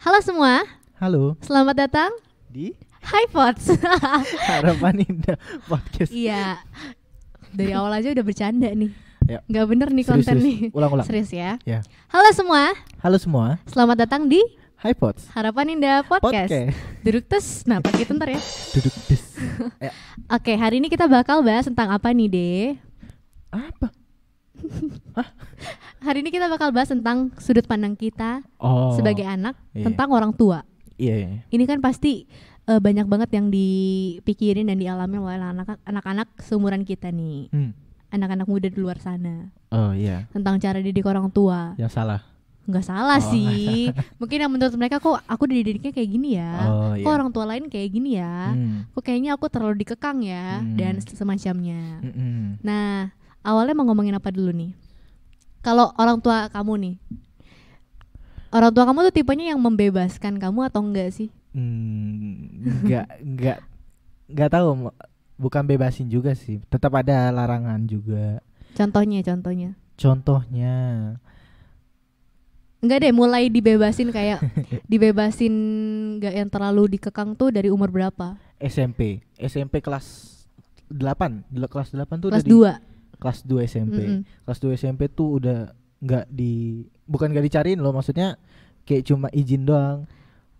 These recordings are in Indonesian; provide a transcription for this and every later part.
Halo semua, Halo selamat datang di Hi Pots. Harapan Indah Podcast. Iya, dari awal aja udah bercanda nih. Ya. Gak bener nih Serius, konten serius. nih. Ulang. Serius ya. Ya. Halo semua, Halo semua. selamat datang di Hi Pots. Harapan Indah Podcast. Duduk tes, nah pakai ntar ya. Duduk des. Ya. Oke, hari ini kita bakal bahas tentang apa nih, Deh? Apa? Hari ini kita bakal bahas tentang sudut pandang kita sebagai anak iya. tentang orang tua. Iya. Ini kan pasti banyak banget yang dipikirin dan dialami oleh anak-anak seumuran kita nih. Anak-anak muda di luar sana. Oh iya. Tentang cara didik orang tua. Yang salah. Nggak salah sih. Mungkin yang menurut mereka kok aku dididiknya kayak gini ya. Kok orang tua lain kayak gini ya. Kok kayaknya aku terlalu dikekang ya. Dan semacamnya. Nah, awalnya mau ngomongin apa dulu nih? Kalau orang tua kamu nih, orang tua kamu tuh tipenya yang membebaskan kamu atau enggak sih? Enggak tahu. Bukan bebasin juga sih. Tetap ada larangan juga. Contohnya. Enggak deh, mulai dibebasin kayak dibebasin enggak yang terlalu dikekang tuh dari umur berapa? SMP kelas 8. Kelas 8 tuh kelas udah 2. Kelas 2 SMP. Kelas 2 SMP tuh udah bukan enggak dicariin loh, maksudnya kayak cuma izin doang.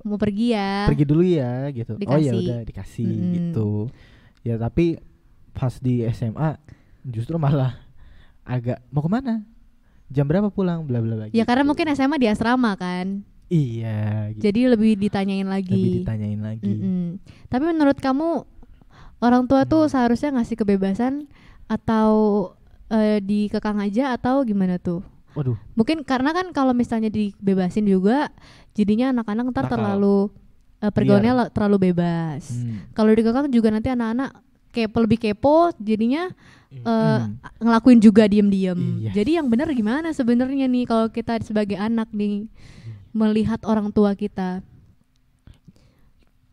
Mau pergi ya. Pergi dulu ya gitu. Dikasih. Oh ya udah dikasih gitu. Ya tapi pas di SMA justru malah agak mau kemana? Jam berapa pulang? Bla bla bla. Ya gitu. karena mungkin SMA di asrama kan. Iya. Gitu. Jadi lebih ditanyain lagi. Tapi menurut kamu orang tua tuh seharusnya ngasih kebebasan atau dikekang aja atau gimana tuh? Waduh. Mungkin karena kan kalau misalnya dibebasin juga jadinya anak-anak ntar terlalu pergaulannya terlalu bebas. Kalau dikekang juga nanti anak-anak kayak lebih kepo jadinya ngelakuin juga diem-diem. Iya. Jadi yang benar gimana sebenarnya nih kalau kita sebagai anak nih melihat orang tua kita?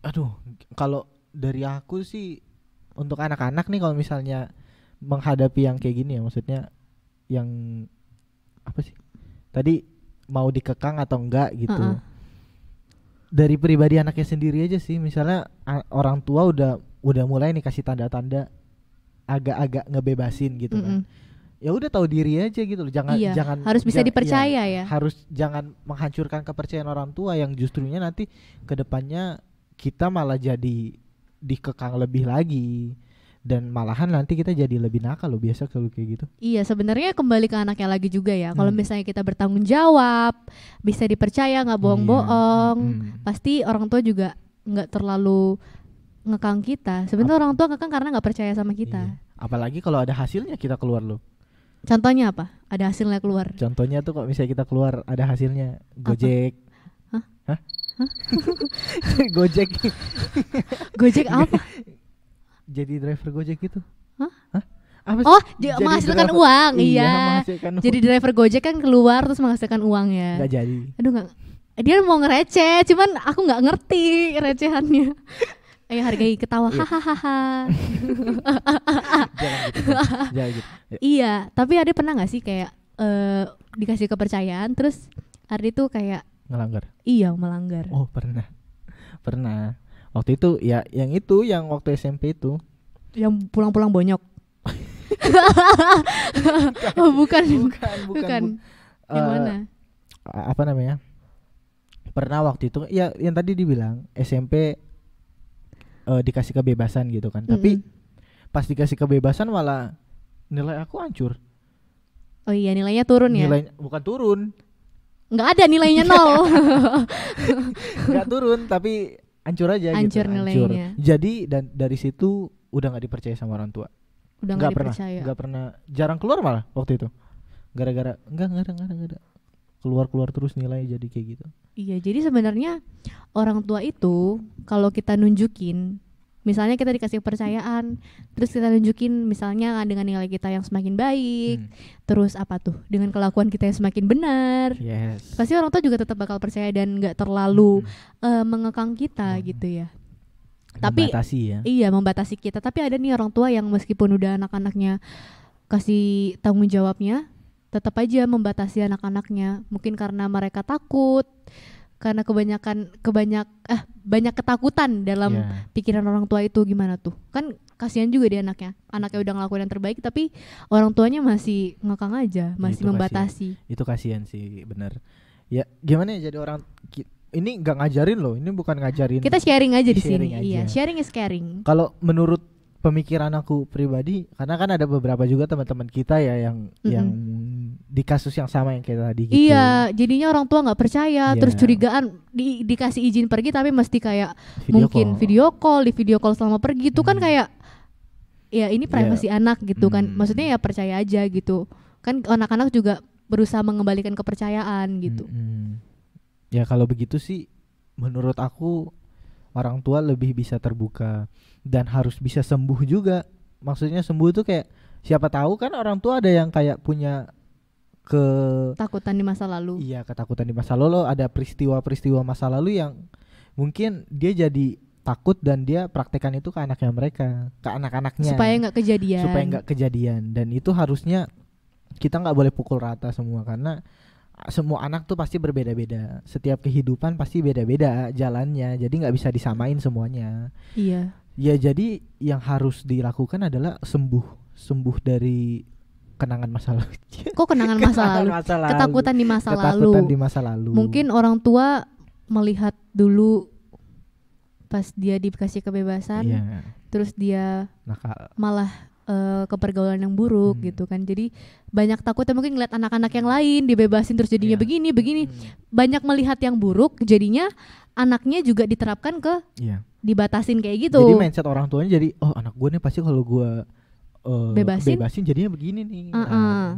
Aduh, kalau dari aku sih untuk anak-anak nih kalau misalnya menghadapi yang kayak gini ya, maksudnya yang apa sih? Tadi mau dikekang atau enggak gitu. Dari pribadi anaknya sendiri aja sih. Misalnya orang tua udah mulai nih kasih tanda-tanda agak-agak ngebebasin gitu kan. Ya udah tahu diri aja gitu loh. Jangan harus bisa dipercaya ya. Harus jangan menghancurkan kepercayaan orang tua yang justrunya nanti kedepannya kita malah jadi dikekang lebih lagi. Dan malahan nanti kita jadi lebih nakal loh biasa kalau kayak gitu. Iya, sebenarnya kembali ke anaknya lagi juga ya. Kalau misalnya kita bertanggung jawab, bisa dipercaya, nggak bohong-bohong, pasti orang tua juga nggak terlalu ngekang kita. Sebenarnya orang tua ngekang karena nggak percaya sama kita. Iya. Apalagi kalau ada hasilnya kita keluar loh. Contohnya apa? Ada hasilnya keluar. Contohnya tuh kalau misalnya kita keluar ada hasilnya Gojek. Hah? Gojek. Gojek apa? Jadi driver Gojek gitu. Hah? Apa sih? Oh, menghasilkan uang. Iya. Jadi driver Gojek kan keluar terus menghasilkan uang ya. Gak jadi. Aduh nggak. Dia mau ngereceh, cuman aku nggak ngerti recehannya. Ayo hargai ketawa. Hahaha. Jangan gitu. Iya, tapi Ardi pernah nggak sih kayak dikasih kepercayaan terus Ardi tuh kayak ngelanggar? Iya, melanggar. Oh, pernah. Waktu itu ya yang waktu SMP itu. Yang pulang-pulang bonyok. Oh, bukan. Yang mana? Apa namanya? Pernah waktu itu ya yang tadi dibilang SMP dikasih kebebasan gitu kan. Tapi pas dikasih kebebasan malah nilai aku hancur. Oh iya, nilainya turun ya? Nilainya bukan turun. Nggak ada nilainya 0. Nggak turun tapi hancur aja hancur gitu. Nilainya. Jadi dan dari situ udah nggak dipercaya sama orang tua. Udah nggak dipercaya. Nggak pernah, jarang keluar malah waktu itu. Gara-gara nggak ada. Keluar terus nilai jadi kayak gitu. Iya, jadi sebenarnya orang tua itu kalau kita nunjukin, misalnya kita dikasih kepercayaan, terus kita nunjukin misalnya dengan nilai kita yang semakin baik, terus apa tuh dengan kelakuan kita yang semakin benar, pasti orang tua juga tetap bakal percaya dan nggak terlalu mengekang kita gitu ya. Tapi membatasi ya. Iya, membatasi kita. Tapi ada nih orang tua yang meskipun udah anak-anaknya kasih tanggung jawabnya, tetap aja membatasi anak-anaknya. Mungkin karena mereka takut, karena banyak ketakutan dalam Iya. pikiran orang tua itu. Gimana tuh? Kan kasihan juga dia anaknya udah ngelakuin yang terbaik tapi orang tuanya masih ngekang aja, masih Itu membatasi. Itu kasihan sih, bener. Ya gimana ya jadi orang ini nggak ngajarin loh, ini bukan ngajarin. Kita sharing aja di Sharing sini. aja. Iya, sharing is caring. Kalau menurut pemikiran aku pribadi, karena kan ada beberapa juga teman-teman kita ya yang di kasus yang sama yang kayak tadi gitu. Iya, jadinya orang tua nggak percaya, Iya. terus curigaan, dikasih izin pergi tapi mesti kayak Video mungkin call. di video call selama pergi itu kan kayak ya ini privasi anak gitu kan. Maksudnya ya percaya aja gitu. Kan anak-anak juga berusaha mengembalikan kepercayaan gitu. Ya kalau begitu sih menurut aku orang tua lebih bisa terbuka dan harus bisa sembuh juga. Maksudnya sembuh itu kayak siapa tahu kan orang tua ada yang kayak punya Takutan di masa lalu. Iya, ketakutan di masa lalu, ada peristiwa-peristiwa masa lalu yang mungkin dia jadi takut dan dia praktekan itu ke anaknya mereka, ke anak-anaknya. Supaya nggak kejadian. Dan itu harusnya kita nggak boleh pukul rata semua karena semua anak tuh pasti berbeda-beda. Setiap kehidupan pasti beda-beda jalannya. Jadi nggak bisa disamain semuanya. Iya. Ya jadi yang harus dilakukan adalah sembuh dari kenangan masa lalu. Kok kenangan masa lalu? Ketakutan di masa lalu. Mungkin orang tua melihat dulu pas dia dikasih kebebasan, terus dia nakal. malah ke pergaulan yang buruk gitu kan. Jadi banyak takutnya mungkin ngeliat anak-anak yang lain dibebasin terus jadinya begini. Banyak melihat yang buruk, jadinya anaknya juga diterapkan ke dibatasin kayak gitu. Jadi mindset orang tuanya jadi anak gue nih pasti kalau gue bebasin jadinya begini nih.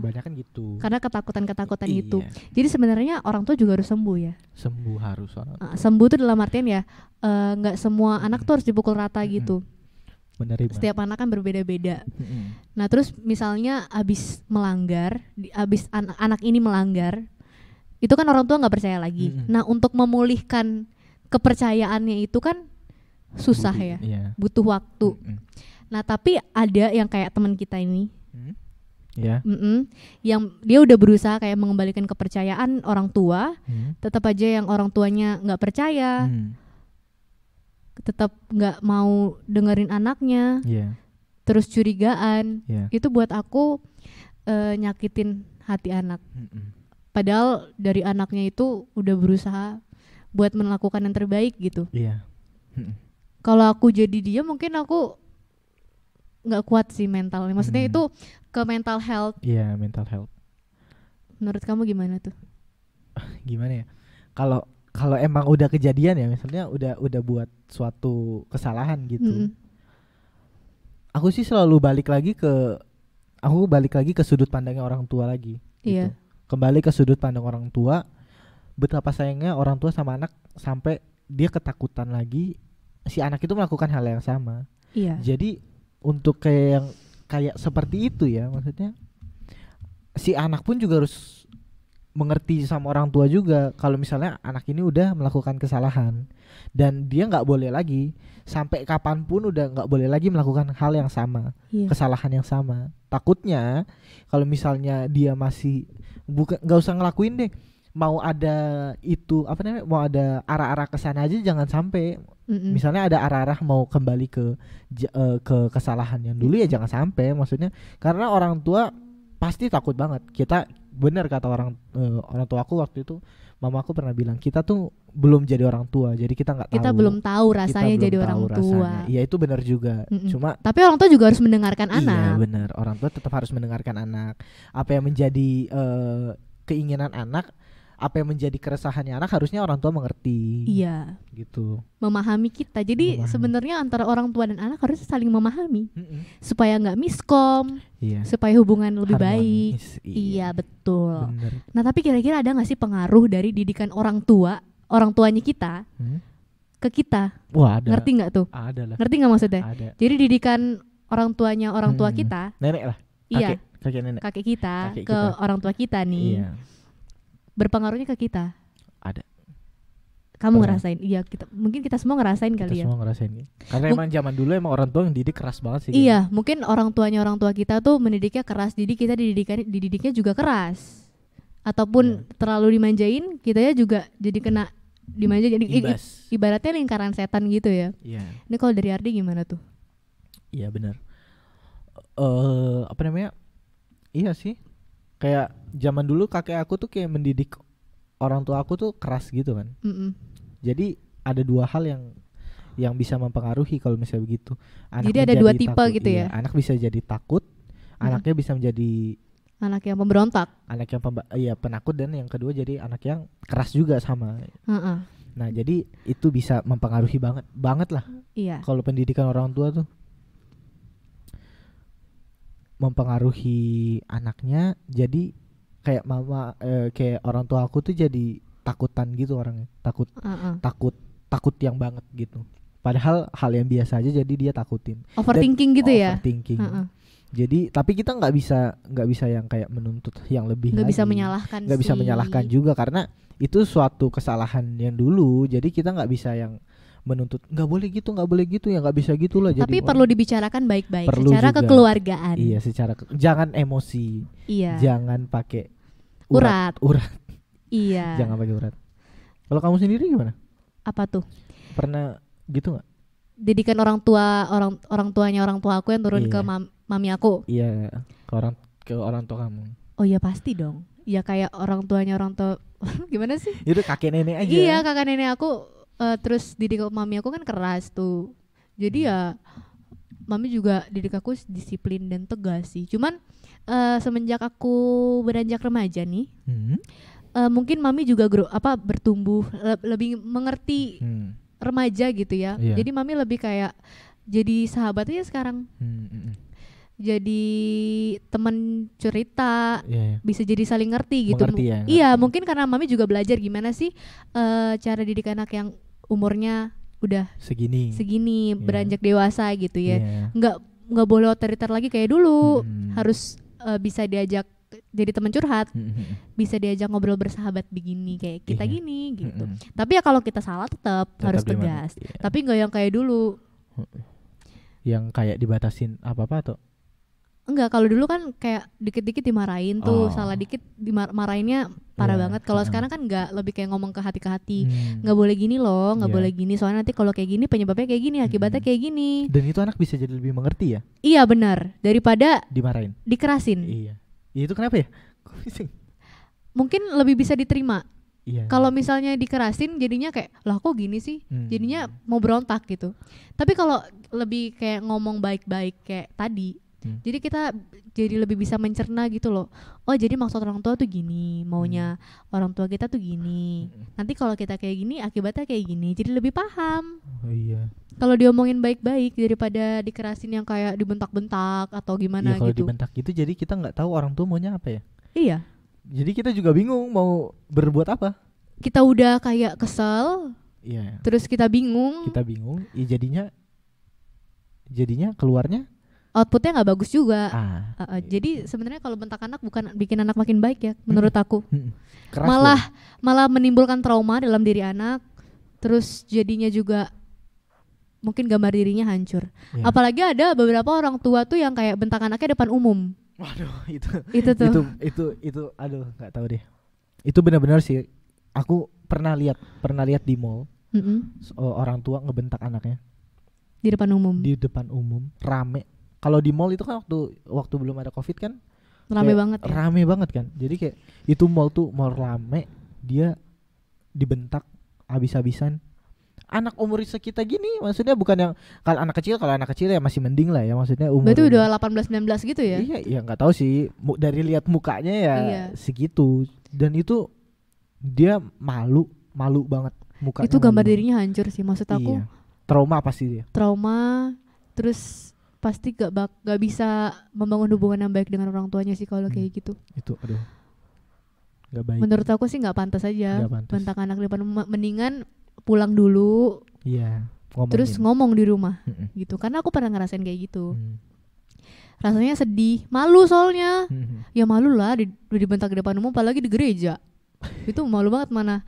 Banyak kan gitu. Karena ketakutan itu. Jadi sebenarnya orang tua juga harus sembuh ya. Sembuh harus. Sembuh tuh dalam artian ya nggak semua anak tuh harus dipukul rata gitu. Menerima. Setiap anak kan berbeda-beda. Nah terus misalnya abis anak ini melanggar, itu kan orang tua nggak percaya lagi. Nah untuk memulihkan kepercayaannya itu kan susah butuh waktu. Nah tapi ada yang kayak teman kita ini, yang dia udah berusaha kayak mengembalikan kepercayaan orang tua, tetap aja yang orang tuanya nggak percaya, tetap nggak mau dengerin anaknya, terus curigaan. Itu buat aku nyakitin hati anak. Padahal dari anaknya itu udah berusaha buat melakukan yang terbaik gitu. Kalau aku jadi dia mungkin aku nggak kuat sih mentalnya. Maksudnya itu ke mental health. Iya, mental health. Menurut kamu gimana tuh? Gimana ya? Kalau emang udah kejadian ya, misalnya udah buat suatu kesalahan gitu. Aku sih selalu balik lagi ke sudut pandangnya orang tua lagi. Gitu. Kembali ke sudut pandang orang tua. Betapa sayangnya orang tua sama anak sampai dia ketakutan lagi si anak itu melakukan hal yang sama. Iya. Jadi untuk kayak seperti itu ya, maksudnya si anak pun juga harus mengerti sama orang tua juga kalau misalnya anak ini udah melakukan kesalahan dan dia nggak boleh lagi sampai kapanpun udah nggak boleh lagi melakukan hal yang sama, kesalahan yang sama. Takutnya kalau misalnya dia masih nggak usah ngelakuin deh, mau ada itu mau ada arah-arah ke sana aja jangan sampai. Misalnya ada arah-arah mau kembali ke kesalahan yang dulu ya jangan sampai, maksudnya karena orang tua pasti takut banget. Kita benar kata orang tua aku waktu itu, mama aku pernah bilang kita tuh belum jadi orang tua, jadi kita nggak tahu. Kita belum tahu rasanya jadi orang tua. Iya itu benar juga. Cuma tapi orang tua juga harus mendengarkan anak. Iya benar, orang tua tetap harus mendengarkan anak. Apa yang menjadi keinginan anak, apa yang menjadi keresahannya anak harusnya orang tua mengerti. Iya. Gitu. Memahami kita. Jadi sebenarnya antara orang tua dan anak harus saling memahami. Supaya nggak miskom. Supaya hubungan lebih baik. Iya betul. Bener. Nah tapi kira-kira ada nggak sih pengaruh dari didikan orang tuanya kita ke kita? Wah ada. Ngerti nggak tuh? Ada lah. Ngerti nggak maksudnya? Ada. Jadi didikan orang tuanya orang tua kita. Nenek lah. Iya. Kakek nenek. Kakek kita ke orang tua kita nih. Iya. Berpengaruhnya ke kita. Ada. Kamu ngerasain? Iya, mungkin kita semua ngerasain kali ya. Kita semua ngerasain. Karena emang zaman dulu emang orang tua yang didik keras banget sih. Iya, mungkin orang tua kita tuh mendidiknya keras, jadi kita dididiknya juga keras. Ataupun terlalu dimanjain, kitanya juga jadi kena diem aja jadi imbas. ibaratnya lingkaran setan gitu ya. Iya. Ini kalau dari Ardi gimana tuh? Iya benar. Apa namanya? Iya sih. Kayak zaman dulu kakek aku tuh kayak mendidik orang tua aku tuh keras gitu kan. Jadi ada dua hal yang bisa mempengaruhi kalau misalnya begitu. Anak jadi ada dua tipe takut, gitu ya. Anak bisa jadi takut, anaknya bisa menjadi anak yang pemberontak, anak yang penakut, dan yang kedua jadi anak yang keras juga sama. Nah jadi itu bisa mempengaruhi banget lah. Iya. Kalau pendidikan orang tua tuh mempengaruhi anaknya, jadi kayak kayak orang tua aku tuh jadi takutan gitu orangnya, takut yang banget gitu. Padahal hal yang biasa aja jadi dia takutin. Overthinking gitu ya. Overthinking. Jadi tapi kita nggak bisa yang kayak menuntut yang lebih. Nggak bisa menyalahkan. Nggak bisa menyalahkan juga karena itu suatu kesalahan yang dulu. Jadi kita nggak bisa yang menuntut nggak boleh gitu ya, nggak bisa gitulah. Tapi jadi perlu dibicarakan baik-baik secara juga. Kekeluargaan. Iya, jangan emosi. Iya. Jangan pakai urat. Iya. Jangan pakai urat. Kalau kamu sendiri gimana? Apa tuh? Pernah gitu nggak? Didikan orang tuanya orang tua aku yang turun ke mami aku. Iya, ke orang tua kamu. Oh iya pasti dong. Ya kayak orang tuanya orang tua gimana sih? Itu kakek nenek aja. Iya, kakak nenek aku terus didik mami aku kan keras tuh. Jadi ya mami juga didik aku disiplin dan tegas sih. Cuman semenjak aku beranjak remaja nih, mungkin mami juga bertumbuh lebih mengerti remaja gitu ya. Jadi mami lebih kayak jadi sahabat aja sekarang. Jadi teman cerita, bisa jadi saling ngerti gitu. Iya, mungkin karena mami juga belajar gimana sih cara didik anak yang umurnya udah segini beranjak dewasa gitu ya. Nggak boleh otoriter lagi kayak dulu. Harus bisa diajak jadi teman curhat, bisa diajak ngobrol bersahabat begini kayak kita gini gitu. Tapi ya kalau kita salah tetap harus tegas. Tapi nggak yang kayak dulu. Yang kayak dibatasin apa-apa atau? Enggak, kalau dulu kan kayak dikit-dikit dimarahin tuh, salah dikit dimarahinnya parah banget. Kalau sekarang kan enggak, lebih kayak ngomong ke hati, nggak boleh gini loh, nggak boleh gini. Soalnya nanti kalau kayak gini penyebabnya kayak gini, akibatnya kayak gini. Dan itu anak bisa jadi lebih mengerti ya? Iya benar, daripada dimarahin, dikerasin. Iya, itu kenapa ya? Mungkin lebih bisa diterima. Iya. Kalau misalnya dikerasin jadinya kayak lah kok gini sih, jadinya mau berontak gitu. Tapi kalau lebih kayak ngomong baik-baik kayak tadi, jadi kita jadi lebih bisa mencerna gitu loh. Oh jadi maksud orang tua tuh gini, maunya orang tua kita tuh gini. Nanti kalau kita kayak gini akibatnya kayak gini, jadi lebih paham. Oh iya. Kalau diomongin baik-baik daripada dikerasin yang kayak dibentak-bentak atau gimana kalau gitu. Kalau dibentak gitu jadi kita nggak tahu orang tua maunya apa ya. Iya. Jadi kita juga bingung mau berbuat apa. Kita udah kayak kesel. Iya. Terus kita bingung. Ya jadinya keluarnya outputnya nggak bagus juga. Jadi iya. sebenarnya kalau bentak anak bukan bikin anak makin baik ya, menurut aku. Keras malah menimbulkan trauma dalam diri anak. Terus jadinya juga mungkin gambar dirinya hancur. Yeah. Apalagi ada beberapa orang tua tuh yang kayak bentak anaknya depan umum. Waduh, itu aduh nggak tahu deh. Itu benar-benar sih. Aku pernah lihat di mall. Orang tua ngebentak anaknya di depan umum rame. Kalau di mall itu kan waktu belum ada Covid kan rame banget kan. Jadi kayak itu mall rame, dia dibentak habis-habisan. Anak umur sekitar gini, maksudnya bukan yang kalau anak kecil ya masih mending lah ya, maksudnya umur. Berarti udah 18-19 gitu ya? Iya, enggak tahu sih. Dari lihat mukanya ya segitu. Dan itu dia malu banget mukanya. Itu gambar dirinya hancur sih, maksud aku. Iya. Trauma pasti dia. Trauma, terus pasti gak bisa membangun hubungan yang baik dengan orang tuanya sih kalau kayak gitu. Itu aduh gak baik. Menurut aku sih gak pantas aja bentak anak di depan. Mendingan pulang dulu. Iya, terus ngomong di rumah gitu. Karena aku pernah ngerasain kayak gitu. Rasanya sedih, malu soalnya. Ya malu lah dibentak di depan umum, apalagi di gereja. Itu malu banget mana.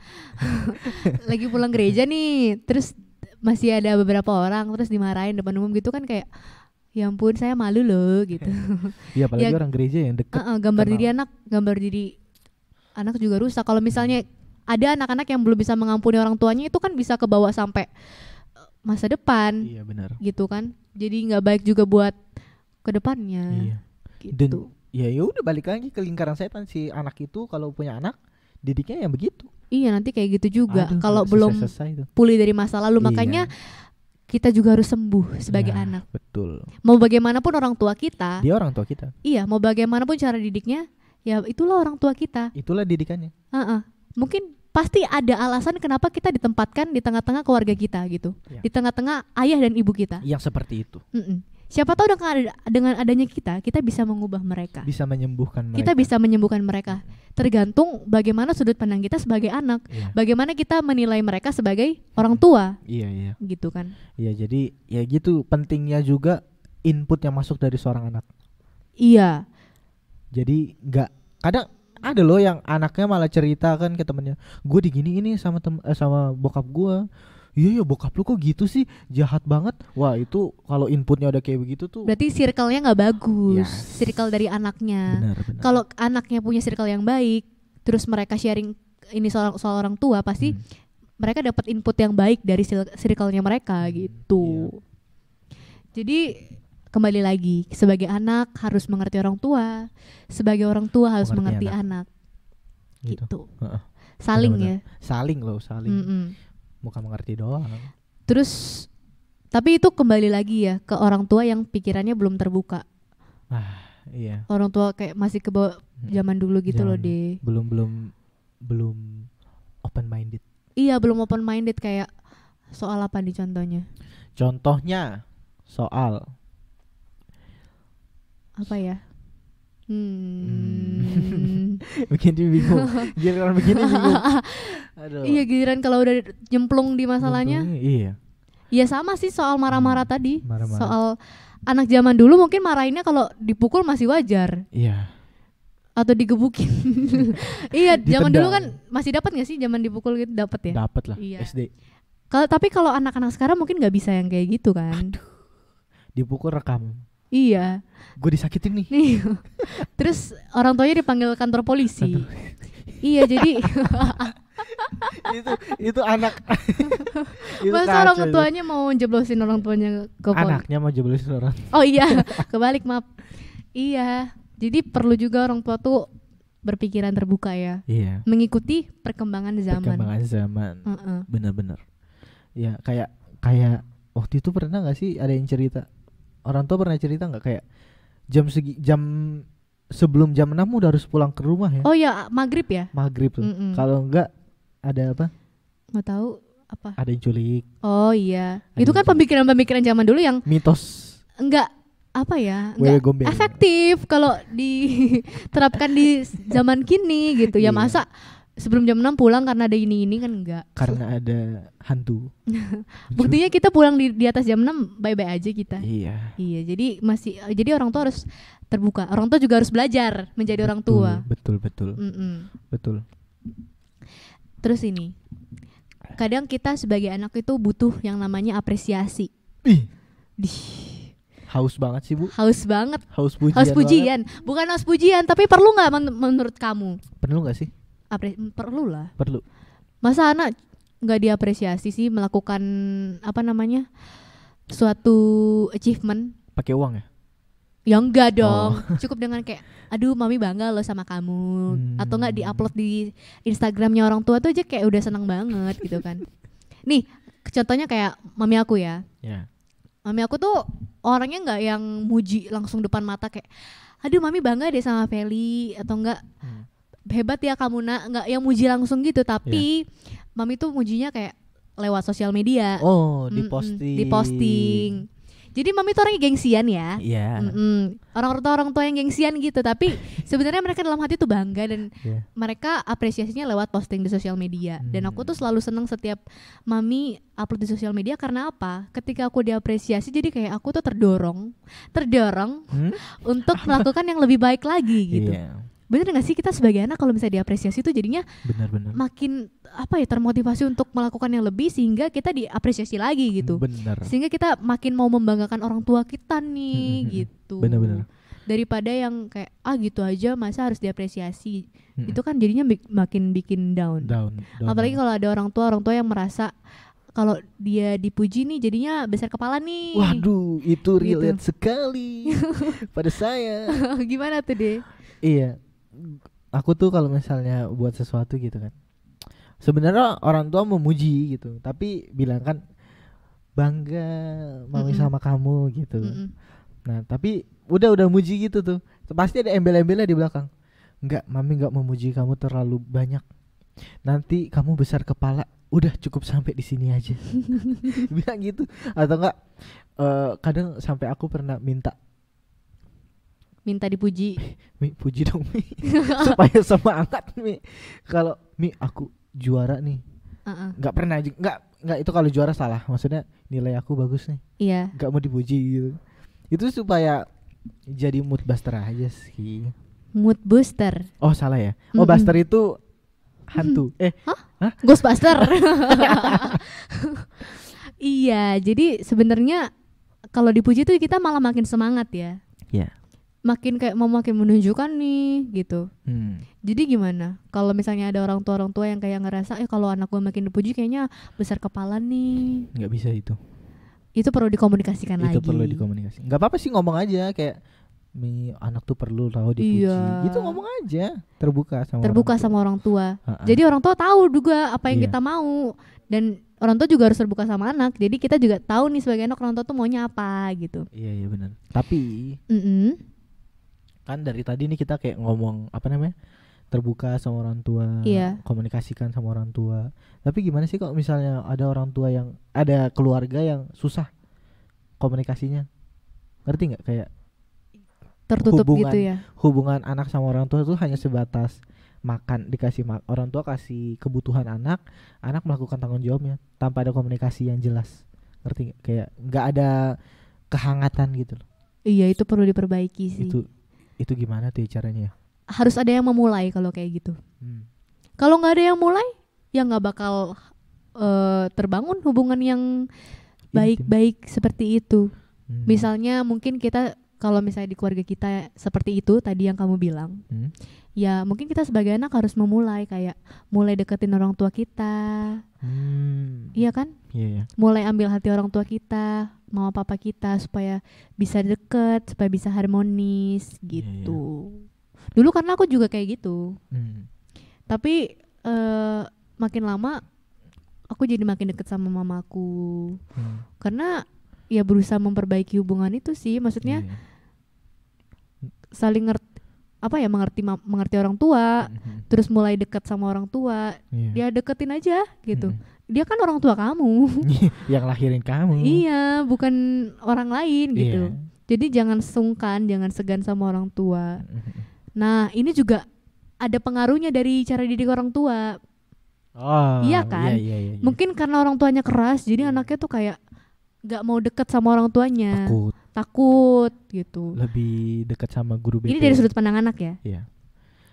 Lagi pulang gereja nih, terus masih ada beberapa orang terus dimarahin depan umum gitu kan, kayak ya ampun saya malu loh gitu. Iya apalagi orang gereja yang deket. Gambar diri anak juga rusak. Kalau misalnya ada anak-anak yang belum bisa mengampuni orang tuanya, itu kan bisa kebawa sampai masa depan. Iya benar. Gitu kan. Jadi nggak baik juga buat kedepannya. Iya. Gitu. Dan ya udah balik lagi ke lingkaran setan, si anak itu kalau punya anak didiknya yang begitu. Iya, nanti kayak gitu juga. Aduh, Kalau nggak belum selesai tuh. pulih dari masa lalu, Iya. makanya kita juga harus sembuh sebagai Ya, anak. Betul. Mau bagaimanapun orang tua kita, Dia orang tua kita. iya, mau bagaimanapun cara didiknya, ya itulah orang tua kita. Itulah didikannya. Mungkin pasti ada alasan kenapa kita ditempatkan di tengah-tengah keluarga kita gitu, Iya. di tengah-tengah ayah dan ibu kita. Yang seperti itu. Siapa tahu dengan adanya kita bisa mengubah mereka. Bisa menyembuhkan mereka. Kita bisa menyembuhkan mereka. Tergantung bagaimana sudut pandang kita sebagai anak, Iya. bagaimana kita menilai mereka sebagai orang tua, Iya. gitu kan? Iya, jadi ya gitu pentingnya juga input yang masuk dari seorang anak. Iya. Jadi nggak, kadang ada loh yang anaknya malah cerita kan ke temennya, gue digini ini sama sama bokap gue. Iya ya, bokap lu kok gitu sih, jahat banget. Wah, itu kalau inputnya udah kayak begitu tuh. Berarti circle-nya nggak bagus, Yes. circle dari anaknya. Benar. Kalau anaknya punya circle yang baik, terus mereka sharing ini soal orang tua, pasti mereka dapat input yang baik dari circle-nya mereka gitu. Iya. Jadi kembali lagi, sebagai anak harus mengerti orang tua, sebagai orang tua harus mengerti anak. Gitu. Saling Benar-benar. ya. Saling loh, saling. Bukan mengerti doang. Terus tapi itu kembali lagi ya ke orang tua yang pikirannya belum terbuka. Iya. Orang tua kayak masih ke bawah zaman dulu gitu loh, deh. Belum open minded. Iya, belum open minded. Kayak soal apa nih contohnya? Contohnya soal apa ya? Begini bingung. Giliran begini bingung. Aduh. Iya, giliran kalau udah nyemplung di masalahnya. Iya. Ya sama sih soal marah-marah tadi. Marah-marah. Soal anak zaman dulu mungkin marahinnya kalau dipukul masih wajar. Iya. Atau digebukin. Iya, zaman Ditendang. dulu kan masih dapat nggak sih zaman dipukul gitu? Dapat ya. Dapat lah. Iya. SD. Tapi kalau anak-anak sekarang mungkin nggak bisa yang kayak gitu kan. Dipukul rekam. Iya. Gue disakitin nih. Terus orang tuanya dipanggil kantor polisi. Iya, jadi itu anak. Itu masa orang kacau itu. tuanya mau jeblosin orang tuanya ke polisi? Anaknya mau jeblosin orang. Oh iya, kebalik, maaf. Iya, jadi perlu juga orang tua tuh berpikiran terbuka ya. Iya. Mengikuti perkembangan zaman. Perkembangan zaman. Bener-bener. Ya kayak waktu itu pernah nggak sih ada yang cerita? Orang tua pernah cerita nggak kayak jam sebelum jam 6 udah harus pulang ke rumah ya? Oh ya, maghrib ya? Maghrib tuh. Kalau enggak ada apa? Nggak tahu apa. Ada yang culik. Oh iya. Ada Itu kan yang pemikiran-pemikiran zaman dulu yang mitos. enggak apa ya? Wewe Enggak gombel. efektif kalau diterapkan di zaman kini gitu. Ya Iya. masa sebelum jam 6 pulang karena ada ini kan enggak. Karena ada hantu. Buktinya kita pulang di atas jam 6 bye-bye aja kita. Iya. Iya, jadi orang tua harus terbuka. Orang tua juga harus belajar menjadi orang tua. Betul. Betul. Terus ini, kadang kita sebagai anak itu butuh yang namanya apresiasi. Ih, Dih, haus banget sih, Bu. haus banget. Haus pujian. Haus banget. pujian, bukan haus pujian, tapi perlu nggak menurut kamu? Perlu nggak sih? Perlu lah. Perlu. Masa anak nggak diapresiasi sih melakukan apa namanya suatu achievement? Pakai uang ya? Ya enggak dong. Cukup dengan kayak aduh mami bangga loh sama kamu, atau enggak diupload di Instagramnya orang tua tuh aja kayak udah seneng banget gitu kan. Nih contohnya kayak mami aku ya. Mami aku tuh orangnya nggak yang muji langsung depan mata kayak aduh mami bangga deh sama Feli, atau enggak hebat ya kamu nak, nggak yang muji langsung gitu. Tapi mami tuh mujinya kayak lewat sosial media. Oh, diposting. Jadi mami tuh orangnya gengsian ya. Iya. Orang tua yang gengsian gitu. Tapi sebenarnya mereka dalam hati tuh bangga dan mereka apresiasinya lewat posting di sosial media. Dan aku tuh selalu seneng setiap mami upload di sosial media. Karena apa? Ketika aku diapresiasi jadi kayak aku tuh terdorong untuk melakukan yang lebih baik lagi gitu. Bener gak sih kita sebagai anak kalau misalnya diapresiasi tuh jadinya benar-benar makin apa ya, termotivasi untuk melakukan yang lebih sehingga kita diapresiasi lagi gitu. Bener. Sehingga kita makin mau membanggakan orang tua kita nih gitu. Bener-bener. daripada yang kayak gitu aja masa harus diapresiasi. Mm-mm. Itu kan jadinya makin bikin down. down Apalagi kalau ada orang tua yang merasa kalau dia dipuji nih jadinya besar kepala nih. waduh itu Gitu. relate sekali pada saya. Gimana tuh deh? Iya, aku tuh kalau misalnya buat sesuatu gitu kan, sebenarnya orang tua memuji gitu, tapi bilang kan bangga mami Mm-mm. sama kamu gitu. Mm-mm. Nah tapi udah muji gitu tuh, pasti ada embel-embelnya di belakang. Enggak, mami enggak memuji kamu terlalu banyak. Nanti kamu besar kepala. Udah cukup sampai di sini aja. Bilang gitu. Atau enggak kadang sampai aku pernah minta Dipuji. Mi puji dong Mi supaya semangat Mi. Kalau Mi aku juara nih. Uh-uh. Enggak pernah enggak itu kalau juara salah. Maksudnya nilai aku bagus nih. Iya. Enggak mau dipuji gitu. Itu supaya jadi mood buster aja sih. Mood booster. Oh salah ya. Oh Mm-mm. buster itu hantu. Ghostbuster. Iya, jadi sebenarnya kalau dipuji tuh kita malah makin semangat ya. Ya. Makin kayak mau makin menunjukkan nih gitu. Hmm. Jadi gimana? Kalau misalnya ada orang tua yang kayak ngerasa kalau anak gue makin dipuji kayaknya besar kepala nih. Nggak bisa itu. Itu perlu dikomunikasikan lagi. Itu perlu dikomunikasi. Nggak apa-apa sih ngomong aja kayak Mi anak tuh perlu tahu dipuji. Iya. Itu ngomong aja. Terbuka Sama orang tua. Ha-ha. Jadi orang tua tahu juga apa yang Iya. kita mau dan orang tua juga harus terbuka sama anak. Jadi kita juga tahu nih sebagai anak orang tua tuh maunya apa gitu. Iya benar. Tapi Mm-mm. kan dari tadi nih kita kayak ngomong apa namanya? Terbuka sama orang tua, Iya. komunikasikan sama orang tua. Tapi gimana sih kalau misalnya ada orang tua yang ada keluarga yang susah komunikasinya? Ngerti nggak kayak Tertutup hubungan- gitu ya. hubungan anak sama orang tua tuh hanya sebatas makan dikasih orang tua kasih kebutuhan anak melakukan tanggung jawabnya tanpa ada komunikasi yang jelas. Ngerti nggak? Kayak nggak ada kehangatan gitu loh. Iya, itu perlu diperbaiki sih. Itu gimana tuh caranya? Harus ada yang memulai kalau kayak gitu. Kalau nggak ada yang mulai, ya nggak bakal terbangun hubungan yang baik-baik seperti itu. Misalnya mungkin kita kalau misalnya di keluarga kita seperti itu tadi yang kamu bilang, ya mungkin kita sebagai anak harus memulai kayak mulai deketin orang tua kita, iya kan? Iya. Mulai ambil hati orang tua kita, mama papa kita supaya bisa deket, supaya bisa harmonis gitu. Dulu karena aku juga kayak gitu, tapi makin lama aku jadi makin deket sama mamaku karena ya berusaha memperbaiki hubungan itu sih, maksudnya saling mengerti orang tua, terus mulai dekat sama orang tua, dia deketin aja gitu. Dia kan orang tua kamu, yang lahirin kamu. iya, bukan orang lain gitu. Iya. Jadi jangan sungkan, jangan segan sama orang tua. Nah ini juga ada pengaruhnya dari cara didik orang tua. Oh, Iya kan? Iya. Mungkin karena orang tuanya keras, jadi anaknya tuh kayak gak mau deket sama orang tuanya, takut gitu. Lebih dekat sama guru BP. Ini dari sudut pandang anak ya. Iya.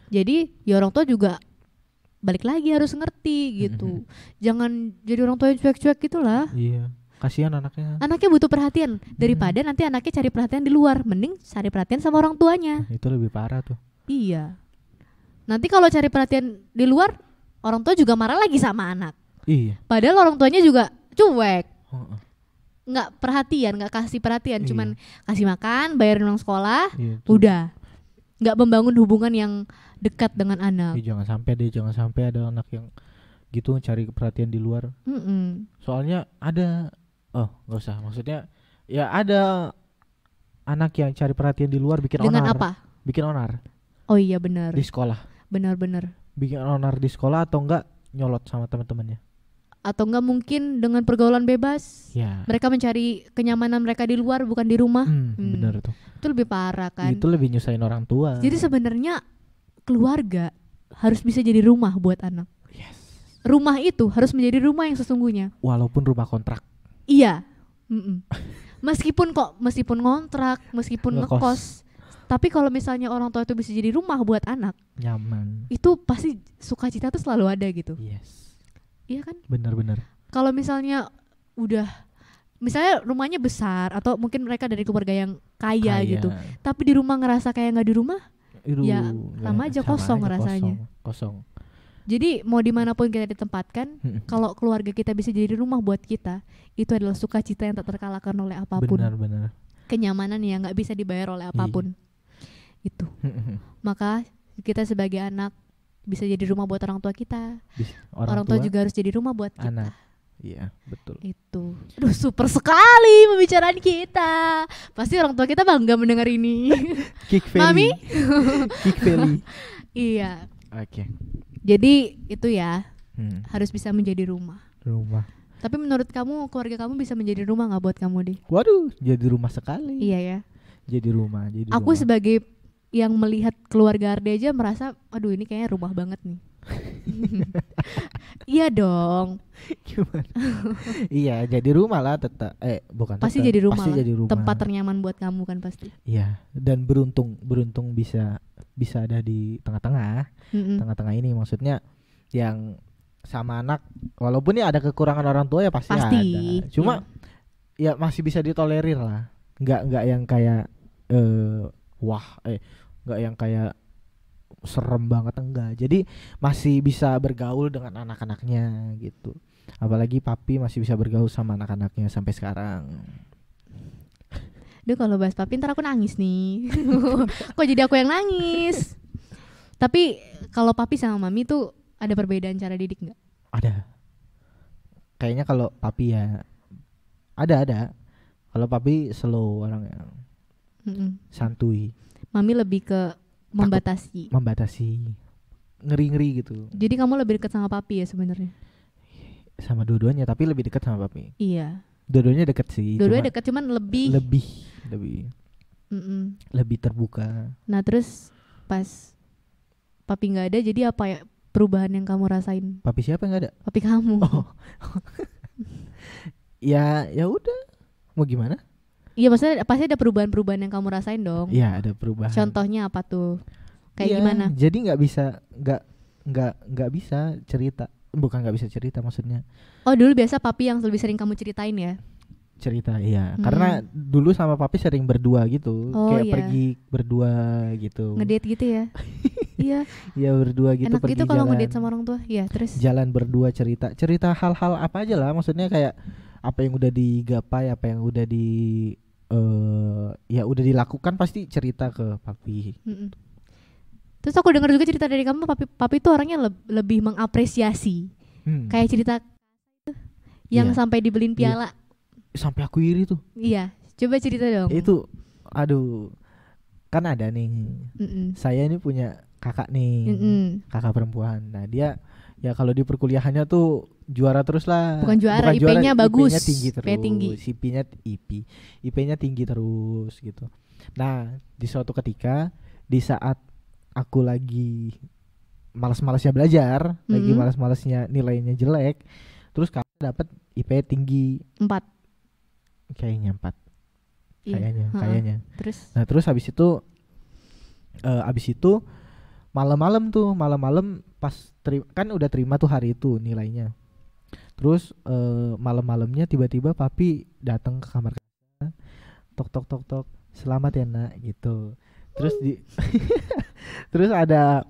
Jadi ya orang tua juga balik lagi harus ngerti gitu. Jangan jadi orang tua yang cuek-cuek gitulah. Iya. Kasihan anaknya. Anaknya butuh perhatian daripada nanti anaknya cari perhatian di luar. Mending cari perhatian sama orang tuanya. Itu lebih parah tuh. Iya. Nanti kalau cari perhatian di luar, orang tua juga marah lagi sama anak. Iya. Padahal orang tuanya juga cuek. Nggak perhatian, nggak kasih perhatian, cuman kasih makan, bayarin uang sekolah, udah. Nggak membangun hubungan yang dekat dengan anak. Jangan sampai ada anak yang gitu cari perhatian di luar. Soalnya ada, nggak usah. Maksudnya ya ada anak yang cari perhatian di luar bikin dengan onar. apa? Bikin onar. Oh iya benar. Di sekolah. Benar-benar. Bikin onar di sekolah atau enggak nyolot sama teman-temannya. Atau enggak mungkin dengan pergaulan bebas. Ya. Mereka mencari kenyamanan mereka di luar bukan di rumah. Bener tuh. Itu lebih parah kan. Itu lebih nyusahin orang tua. Jadi sebenarnya keluarga harus bisa jadi rumah buat anak. Yes. Rumah itu harus menjadi rumah yang sesungguhnya. Walaupun rumah kontrak. Iya. Meskipun ngontrak, meskipun ngekos. Tapi kalau misalnya orang tua itu bisa jadi rumah buat anak, nyaman. Itu pasti sukacita tuh selalu ada gitu. Yes. Iya kan? Benar-benar. Kalau misalnya udah misalnya rumahnya besar atau mungkin mereka dari keluarga yang kaya Kayak, gitu, tapi di rumah ngerasa kayak nggak di rumah, aduh, ya nggak- sama aja kosong aja, rasanya. kosong. Jadi mau dimanapun kita ditempatkan, Mm-mm. kalau keluarga kita bisa jadi rumah buat kita, itu adalah sukacita yang tak terkalahkan oleh apapun. Benar. Kenyamanan yang nggak bisa dibayar oleh apapun. Itu. Mm-mm. Maka kita sebagai anak bisa jadi rumah buat orang tua kita. Orang tua tua juga harus jadi rumah buat kita. anak. Iya, betul. Itu. Aduh, super sekali pembicaraan kita. Pasti orang tua kita bangga mendengar ini. Kick Mami? Valley. Kick Valley. Iya. Oke. Jadi itu ya, Hmm. harus bisa menjadi rumah. Rumah. Tapi menurut kamu keluarga kamu bisa menjadi rumah nggak buat kamu deh? Waduh, jadi rumah sekali. Iya ya. Jadi rumah. Aku rumah. sebagai yang melihat keluarga Ardi aja merasa, aduh ini kayaknya rumah banget nih. Iya dong. Gimana? Iya, jadi rumah lah tetap. Bukan. Pasti tetap. jadi rumah Pasti lah. jadi rumah. Tempat ternyaman buat kamu kan pasti. Iya, dan beruntung bisa ada di tengah-tengah. Mm-mm. Tengah-tengah ini maksudnya yang sama anak, walaupun ya ada kekurangan orang tua ya pasti Pasti, ada. Cuma ya masih bisa ditolerir lah. Nggak yang kayak nggak yang kayak serem banget, enggak. Jadi masih bisa bergaul dengan anak-anaknya gitu. Apalagi papi masih bisa bergaul sama anak-anaknya sampai sekarang. Duh, kalau bahas papi ntar aku nangis nih. Kok jadi aku yang nangis? Tapi kalau papi sama mami tuh ada perbedaan cara didik nggak? Ada. Kayaknya kalau papi ya ada. Kalau papi slow orangnya, Mm-mm. santuy, Mami lebih ke membatasi. ngeri gitu. Jadi kamu lebih dekat sama papi ya sebenarnya? Sama dua-duanya, tapi lebih dekat sama papi. Iya. Dua-duanya dekat sih. Dua-duanya dekat, cuman lebih. Mm-mm. Lebih terbuka. Nah terus pas papi nggak ada, jadi apa ya perubahan yang kamu rasain? Papi siapa yang nggak ada? Papi kamu. Oh. Ya udah. Mau gimana? Iya, maksudnya pasti ada perubahan-perubahan yang kamu rasain dong. Iya, ada perubahan. Contohnya apa tuh? Kayak Iya, gimana? Jadi nggak bisa cerita. Bukan nggak bisa cerita, maksudnya Oh, dulu biasa papi yang lebih sering kamu ceritain ya? cerita. Iya, karena dulu sama papi sering berdua gitu. Oh, Kayak iya. pergi berdua gitu. Ngedate gitu ya? Iya. Iya, berdua gitu. Enak pergi gitu kalau jalan. ngedate sama orang tua. Iya, terus? Jalan berdua, cerita hal-hal apa aja lah. Maksudnya kayak apa yang udah digapai, apa yang udah ya udah dilakukan, pasti cerita ke papi. Mm-mm. Terus aku dengar juga cerita dari kamu, papi tuh orangnya lebih mengapresiasi. Kayak cerita yang Iya. sampai dibeliin piala. Sampai aku iri tuh. Iya, coba cerita dong. Itu aduh, kan ada nih. Mm-mm. Saya ini punya kakak nih. Mm-mm. Kakak perempuan. Nah, dia ya kalau di perkuliahannya tuh juara terus lah. Bukan juara, IP-nya bagus. IP-nya tinggi terus. IP tinggi. IP-nya tinggi terus gitu. Nah, di suatu ketika di saat aku lagi malas-malasnya belajar, lagi malas-malasnya nilainya jelek, terus kakak dapat IP tinggi 4. kayaknya 4. Iya. Kayaknya. Terus? Nah, terus habis itu malam-malam pas kan udah terima tuh hari itu nilainya. Terus malam-malamnya tiba-tiba papi datang ke kamar kita, tok, selamat ya nak gitu. Terus terus ada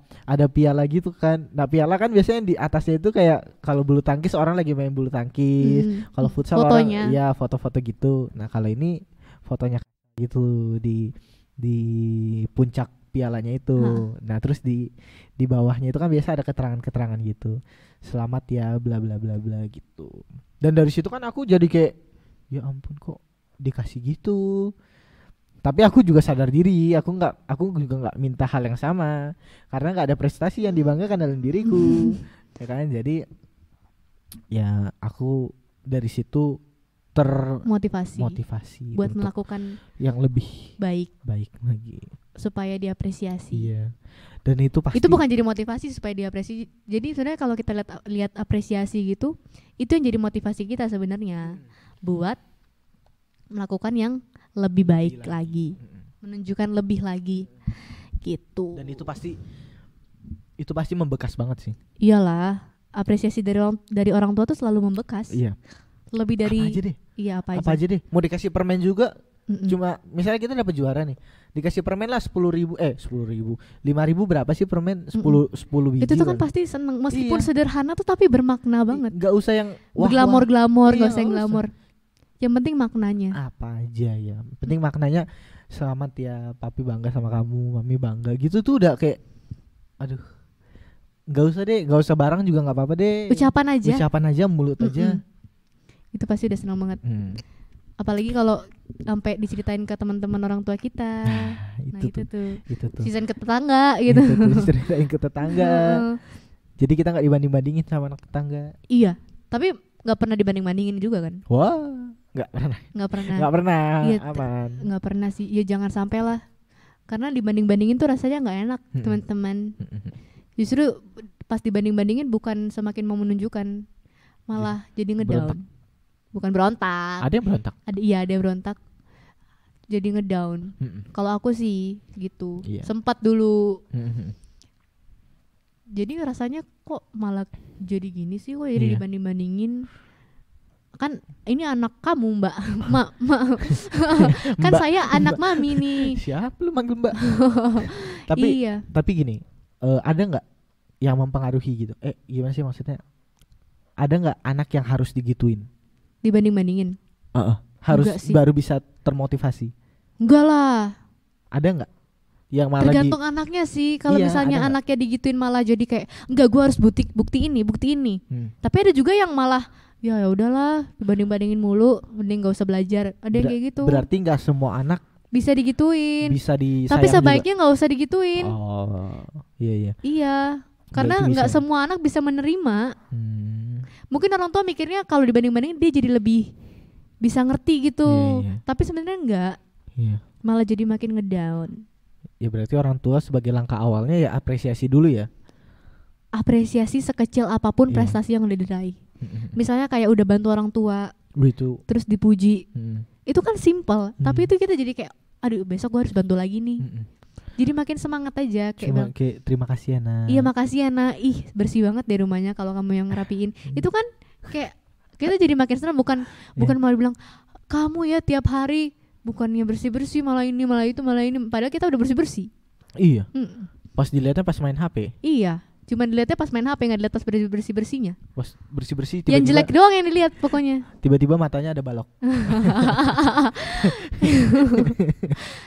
piala gitu kan. Nah, piala kan biasanya di atasnya itu kayak kalau bulu tangkis orang lagi main bulu tangkis, kalau futsal fotonya. orang ya foto-foto gitu. Nah, kalau ini fotonya gitu di puncak pialanya itu. Nah, terus di bawahnya itu kan biasa ada keterangan gitu. Selamat ya bla bla bla bla gitu. Dan dari situ kan aku jadi kayak, ya ampun kok dikasih gitu. Tapi aku juga sadar diri, aku juga nggak minta hal yang sama karena nggak ada prestasi yang dibanggakan dalam diriku. Ya kan, jadi ya aku dari situ termotivasi buat melakukan yang lebih baik lagi supaya diapresiasi. Iya. Dan itu pasti itu bukan jadi motivasi supaya diapresiasi. Jadi sebenarnya kalau kita lihat apresiasi gitu, itu yang jadi motivasi kita sebenarnya buat melakukan yang lebih baik lagi. Menunjukkan lebih lagi gitu. Dan itu pasti membekas banget sih. Iyalah, apresiasi dari orang tua tuh selalu membekas. Iya. Lebih dari aja deh. Iya, apa Apa aja. aja deh. Mau dikasih permen juga, Mm-mm. cuma misalnya kita dapat juara nih, dikasih permen lah 10.000, 5.000 berapa sih permen? 10 biji. Itu tuh kan kali. pasti seneng, meskipun Iya. sederhana tuh tapi bermakna banget. Nggak usah yang wah. Glamor-glamor, Iya, gak usah yang nggak usah. glamor. Yang penting maknanya. Apa aja ya. Penting maknanya selamat ya, papi bangga sama kamu, mami bangga. Gitu tuh udah kayak aduh. Nggak usah deh, nggak usah barang juga nggak apa-apa deh. Ucapan aja. Ucapan aja, mulut aja. Itu pasti udah seneng banget. Apalagi kalau sampai diceritain ke teman-teman orang tua kita. Nah, itu tuh. Itu tuh. Season ke tetangga gitu. Itu tuh ceritain ke tetangga. Heeh. Jadi kita nggak dibanding-bandingin sama anak tetangga. Iya, tapi nggak pernah dibanding-bandingin juga kan? Wah, nggak pernah. Nggak pernah. Nggak pernah. Iya, Aman. Nggak pernah sih. Ya jangan sampai lah. Karena dibanding-bandingin tuh rasanya nggak enak, teman-teman. Justru pas dibanding-bandingin bukan semakin mau menunjukkan, malah jadi ngedown. Bukan berontak. Ada yang berontak. Ada yang berontak. Jadi ngedown. Kalau aku sih gitu. Iya. Sempat dulu. Jadi rasanya kok malah jadi gini sih, kok jadi Iya. dibanding-bandingin. Kan ini anak kamu, Mbak. Kan Mbak. saya anak mami nih. Siapa lu manggil Mbak? Iya. Tapi gini, ada nggak yang mempengaruhi gitu? Gimana sih maksudnya? Ada nggak anak yang harus digituin? Dibanding-bandingin. Harus Enggak sih. baru bisa termotivasi. Enggak lah. Ada nggak yang malah Tergantung anaknya sih. Kalau Iya, misalnya ada anaknya digituin malah jadi kayak enggak, gua harus bukti ini. Tapi ada juga yang malah ya udahlah, dibanding-bandingin mulu, mending gak usah belajar. Ada yang kayak gitu. Berarti nggak semua anak Bisa digituin. bisa disayang Tapi juga. sebaiknya nggak usah digituin. Oh, iya. Iya, karena Berarti nggak bisa. semua anak bisa menerima. Hmm. Mungkin orang tua mikirnya kalau dibanding-bandingin dia jadi lebih bisa ngerti gitu. Iya. Tapi sebenarnya enggak, Iya. malah jadi makin ngedown. Ya berarti orang tua sebagai langkah awalnya ya apresiasi dulu ya. Apresiasi sekecil apapun Iya. prestasi yang udah diraih. Misalnya kayak udah bantu orang tua, Itu. terus dipuji. Mm. Itu kan simple, tapi itu kita jadi kayak aduh besok gue harus bantu lagi nih. Jadi makin semangat aja kayak Cuma bilang, kayak terima kasih ya nak. iya makasih ya nak, ih bersih banget deh rumahnya kalau kamu yang ngerapiin. Itu kan kayak kita jadi makin senang, bukan malah bilang kamu ya tiap hari bukannya bersih-bersih malah ini malah itu malah ini, padahal kita udah bersih-bersih. Iya. Mm. Pas dilihatnya pas main HP. Iya, cuma dilihatnya pas main HP, nggak dilihat pas bersih-bersihnya. Pas bersih-bersih Yang tiba-tiba jelek doang yang dilihat pokoknya. tiba-tiba matanya ada balok.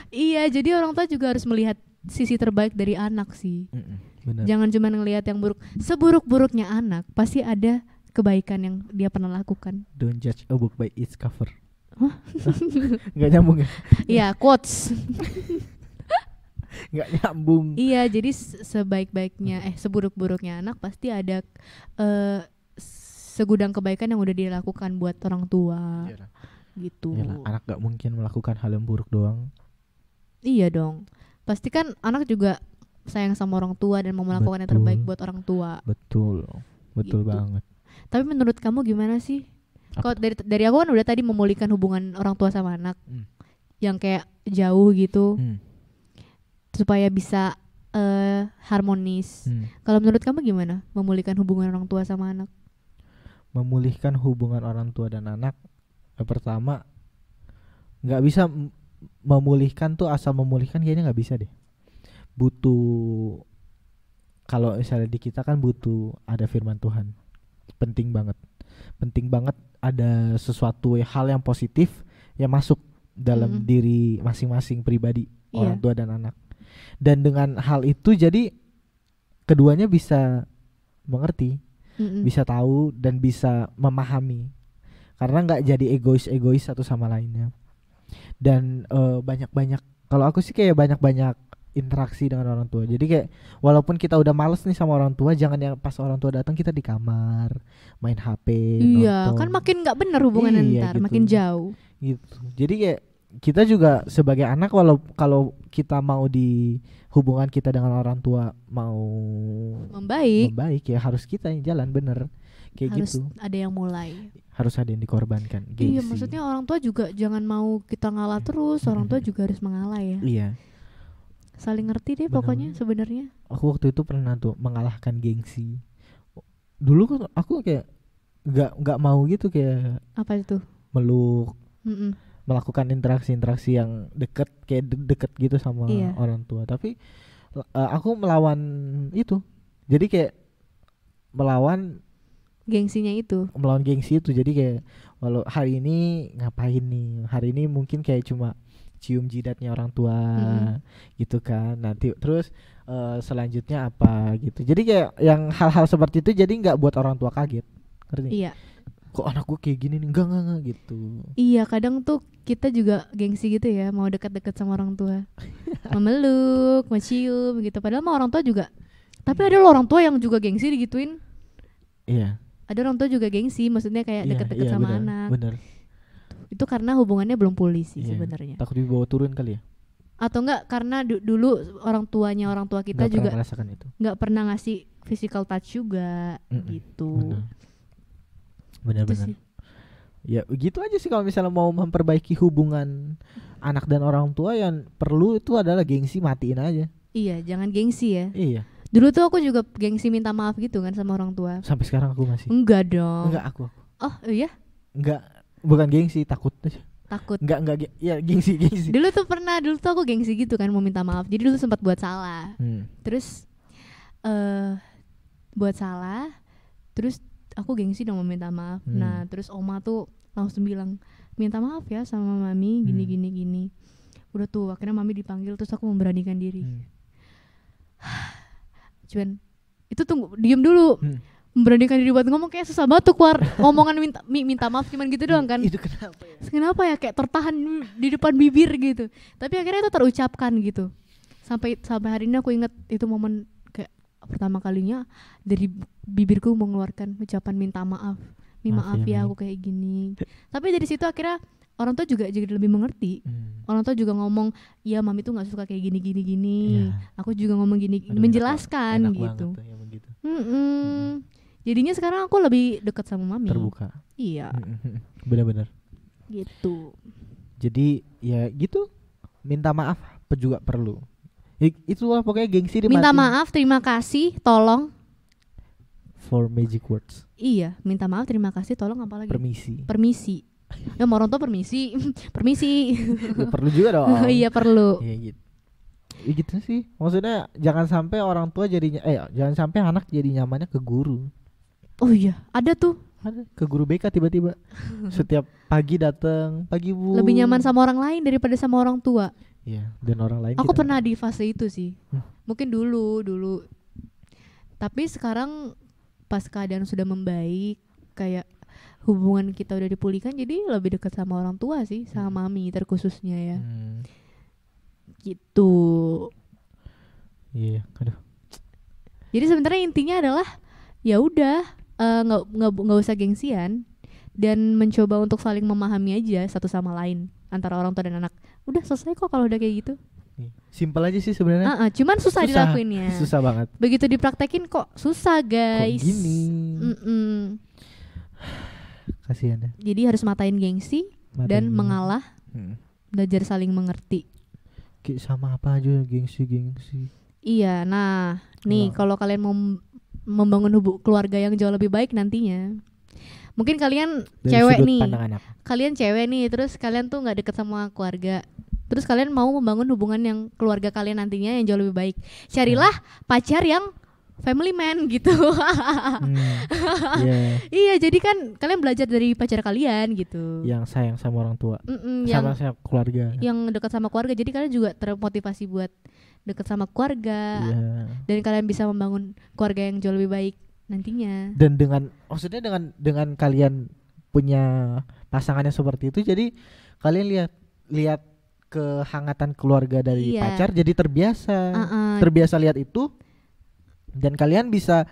Iya, jadi orang tua juga harus melihat sisi terbaik dari anak sih. Benar. Jangan cuma ngelihat yang buruk. Seburuk-buruknya anak pasti ada kebaikan yang dia pernah lakukan. Don't judge a book by its cover. Nggak nyambung ya? Iya, quotes. Nggak nyambung. Iya, jadi sebaik-baiknya seburuk-buruknya anak pasti ada segudang kebaikan yang udah dia lakukan buat orang tua. Iyalah. Gitu. Iyalah, anak nggak mungkin melakukan hal yang buruk doang. Iya dong. Pasti kan anak juga sayang sama orang tua dan mau melakukan yang terbaik buat orang tua. Betul Gitu. banget. Tapi menurut kamu gimana sih? Kalau dari aku kan udah tadi memulihkan hubungan orang tua sama anak yang kayak jauh gitu supaya bisa harmonis. Kalau menurut kamu gimana memulihkan hubungan orang tua sama anak? Memulihkan hubungan orang tua dan anak, pertama nggak bisa memulihkan tuh asal memulihkan, kayaknya nggak bisa deh. Butuh, kalau misalnya di kita kan butuh ada firman Tuhan. Penting banget ada sesuatu hal yang positif yang masuk dalam diri masing-masing pribadi, orang tua dan anak. Dan dengan hal itu jadi keduanya bisa mengerti, bisa tahu dan bisa memahami, karena nggak jadi egois satu sama lainnya. Dan banyak-banyak, kalau aku sih kayak banyak-banyak interaksi dengan orang tua. Jadi kayak walaupun kita udah males nih sama orang tua, jangan yang pas orang tua datang kita di kamar main HP. Iya, nonton. kan makin nggak bener hubungan Iya, ntar, gitu. makin jauh. Gitu. Jadi kayak kita juga sebagai anak, kalau kita mau di hubungan kita dengan orang tua mau membaik ya harus kita yang jalan bener kayak harus gitu. ada yang mulai. Harus ada yang dikorbankan. Iya, Gengsi. maksudnya orang tua juga jangan mau kita ngalah terus, orang tua juga harus mengalah ya. Iya. Saling ngerti deh Bener. pokoknya sebenarnya. Aku waktu itu pernah tuh mengalahkan gengsi. Dulu kan aku kayak nggak mau gitu, kayak Apa itu? meluk, Mm-mm. melakukan interaksi-interaksi yang deket kayak deket gitu sama Iya. orang tua. Tapi aku melawan itu. Jadi kayak melawan Gengsinya itu. gengsi itu. Jadi kayak walau hari ini ngapain nih? Hari ini mungkin kayak cuma cium jidatnya orang tua gitu kan. Nanti terus selanjutnya apa gitu. Jadi kayak yang hal-hal seperti itu jadi nggak buat orang tua kaget. Ngerti? Iya. Kok anak gue kayak gini nih? Enggak gitu. Iya, kadang tuh kita juga gengsi gitu ya, mau dekat-dekat sama orang tua. Memeluk, mencium gitu. Padahal mah orang tua juga. Tapi ada loh orang tua yang juga gengsi digituin. Iya. Ada orang tua juga gengsi, maksudnya kayak dekat-dekat sama bener, anak. Bener. Itu karena hubungannya belum pulih sih Iya. sebenarnya. Takut dibawa turun kali ya? Atau enggak karena dulu orang tua kita Nggak juga pernah merasakan itu. nggak pernah ngasih physical touch juga gitu. Itu Benar-benar. sih. Ya gitu aja sih kalau misalnya mau memperbaiki hubungan anak dan orang tua, yang perlu itu adalah gengsi, matiin aja. Iya, jangan gengsi ya. Iya. Dulu tuh aku juga gengsi minta maaf gitu kan sama orang tua. Sampai sekarang aku masih. Enggak dong. Enggak aku. Oh iya, Enggak, bukan gengsi, takut aja. takut. Enggak, ya gengsi. Dulu tuh aku gengsi gitu kan mau minta maaf. Jadi dulu sempat buat salah. Terus buat salah, terus aku gengsi dong mau minta maaf. Nah, terus oma tuh langsung bilang, "Minta maaf ya sama mami gini." Udah tuh akhirnya mami dipanggil, terus aku memberanikan diri. Cuman itu tunggu, diem dulu. Memberanikan diri buat ngomong kayak susah banget tuh keluar omongan minta maaf cuman gitu doang kan. Itu kenapa ya? Kenapa ya, kayak tertahan di depan bibir gitu. Tapi akhirnya itu terucapkan gitu. Sampai hari ini aku ingat itu momen kayak pertama kalinya dari bibirku mengeluarkan ucapan minta maaf. Maaf ya aku kayak gini. Tapi dari situ akhirnya orang tua juga jadi lebih mengerti. Orang tua juga ngomong, "Iya, mami tuh nggak suka kayak gini. Aku juga ngomong gini." Aduh, menjelaskan enak gitu. Banget tuh, ya begitu. Jadinya sekarang aku lebih dekat sama mami. Terbuka. Iya. Benar-benar. Gitu. Jadi ya gitu, minta maaf juga perlu. Itulah pokoknya gengsi dimatiin. Minta maaf, terima kasih, tolong. For magic words. Iya, minta maaf, terima kasih, tolong apa lagi? Permisi. Ya mau orang tua permisi. Permisi. Ya, perlu juga dong. Iya perlu. Iya gitu. Ya gitu sih. Maksudnya jangan sampai orang tua jadinya jangan sampai anak jadi nyamannya ke guru. Oh iya, ada tuh. Ada ke guru BK tiba-tiba. Setiap pagi datang, "Pagi Bu." Lebih nyaman sama orang lain daripada sama orang tua. Iya, dan orang lain. Aku pernah di fase itu sih. Mungkin dulu. Tapi sekarang pas keadaan sudah membaik, kayak hubungan kita udah dipulihkan, jadi lebih dekat sama orang tua sih, sama mami terkhususnya ya. Gitu. Iya, aduh. Jadi sebenarnya intinya adalah ya udah, nggak usah gengsian dan mencoba untuk saling memahami aja satu sama lain antara orang tua dan anak. Udah selesai kok kalau udah kayak gitu. Simpel aja sih sebenarnya. Cuman susah dilakuinnya. Susah banget. Begitu dipraktekin kok susah guys. Kok gini. Kasihan ya. Jadi harus matain gengsi dan mengalah. Belajar saling mengerti. Kayak sama apa aja gengsi. Iya, nah nih kalau kalian mau membangun keluarga yang jauh lebih baik nantinya, mungkin kalian dari cewek nih, kalian cewek nih, terus kalian tuh nggak deket sama keluarga, terus kalian mau membangun hubungan yang keluarga kalian nantinya yang jauh lebih baik, carilah pacar yang family man gitu. Iya, jadi kan kalian belajar dari pacar kalian gitu, yang sayang sama orang tua, sama keluarga, yang dekat sama keluarga, jadi kalian juga termotivasi buat dekat sama keluarga, dan kalian bisa membangun keluarga yang jauh lebih baik nantinya. Dan maksudnya dengan kalian punya pasangannya seperti itu, jadi kalian lihat kehangatan keluarga dari pacar, jadi terbiasa lihat itu, dan kalian bisa